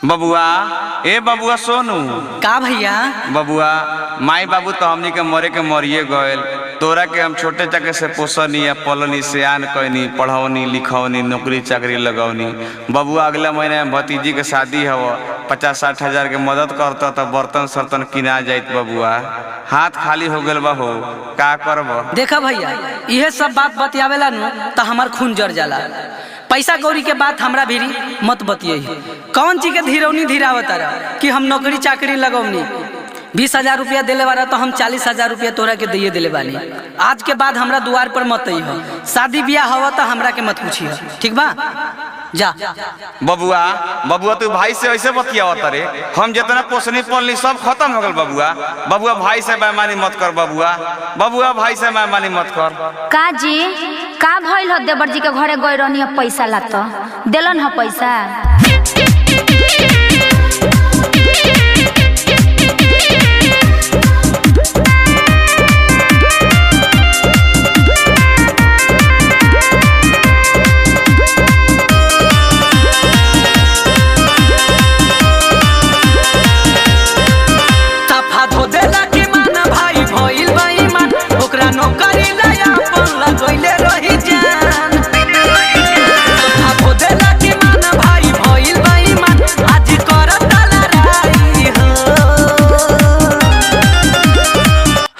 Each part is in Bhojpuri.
बबुआ ए बबुआ सोनू का भैया बबुआ माई बाबू तो हमनी के मरे के मरिए गए। तोरा के हम छोटे चके से पोसनी या पलनी से आन कहनी पढ़ौनी लिखौनी नौकरी चाकरी लगौनी। बबुआ अगला महीने में भतीजी के शादी हव 50-60 हजार के मदद करता तो बर्तन सर्तन किना जाइत। बबुआ हाथ खाली हो गल बा हो का करब। देखा भैया यह सब बात बतियावेला नु तो हमार खून जर जाला। पैसा कौड़ी के बात हमरा भीरी मत बतिये। कौन चीज के धीरौनी धीरावता रहा कि हम नौकरी चाकरी लगौनी 20,000 रुपया दिले वाला तो हम 40,000 रुपया तोरा के दिए दिले वाली। आज के बाद हमरा द्वार पर मत आई हो। शादी ब्याह हुआ तो हमरा के मत पूछी हो, ठीक बा? जा बबुआ बबुआ तू भाई से ऐसे बतियावत रे। हम जितना पोसनी पलनी सब खत्म हो गल। बबुआ बबुआ भाई से बेईमानी मत कर। बबुआ बबुआ भाई से बेईमानी मत कर। का जी का भइल हो? देवर जी के घरे गई रहनी पैसा ला तो दिलन हो पैसा।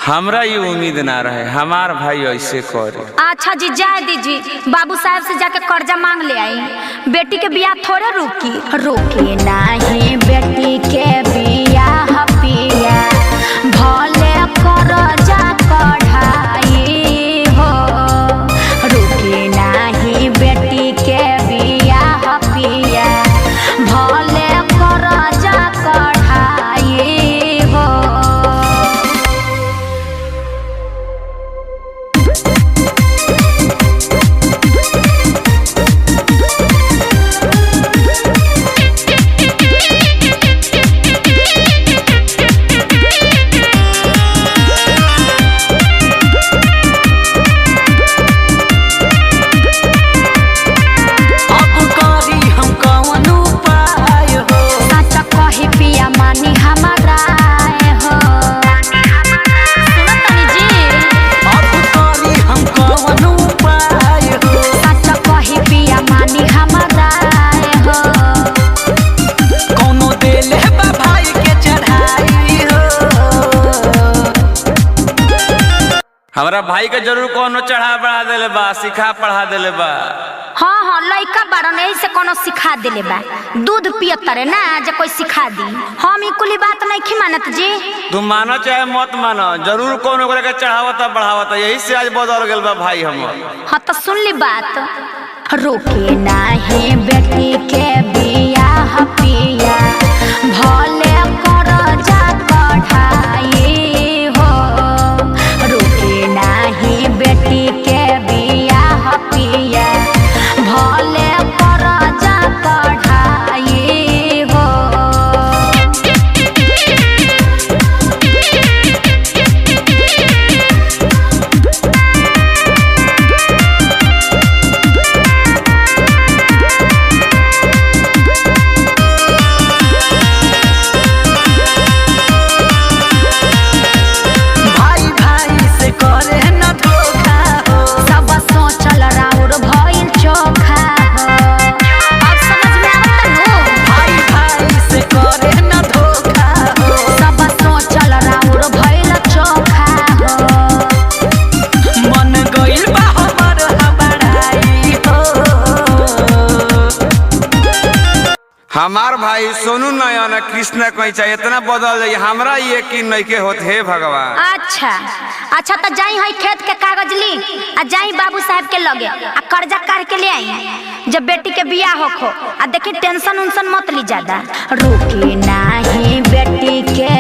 हमरा ये उम्मीद ना रहे हमार भाई ऐसे करे। अच्छा जी जाए दीजिए, बाबू साहब से जाके कर्जा मांग ले आई। बेटी के बियाह थोड़े रुकी नहीं बेटी के बियाह पिया भले कर्जा कढ़ाई हो। रुकी नहीं बेटी के बियाह पिया भले कर्जा कढ़ाई हो। हमारा भाई के जरूर कोनो चढ़ा बढ़ा देले बा, सिखा पढ़ा देले बा। हाँ लइका बारन यही से कोनो सिखा देले बा। दूध पियत रे ना जे कोई सिखा दी। हम ई कुली बात नहीं मानत जी। तुम मानो चाहे मत मानो जरूर कोनो करे के चढ़ावता बढ़ावता। यही से आज बदल गेल बा भाई हमर। हाँ तो सुन ली बात। रोके नहीं बेटी के बियाह पिया भले कर्जा कढ़ाई हो। रोके नहीं बेटी के बियाह पिया भले कर्जा कढ़ाई हो। हमार भाई सोनू नयन कृष्ण कहीं चाहिए इतना बदल जाइए। हमरा ये यकीन नहीं के होत है भगवान। अच्छा तो जाई है खेत के कागज ली आ जाई बाबू साहब के लगे आ कर्जा कर के ले आई। जब बेटी के बियाह होखो आ देखी टेंशन उनसन मत ली ज्यादा। रुकी नहीं बेटी के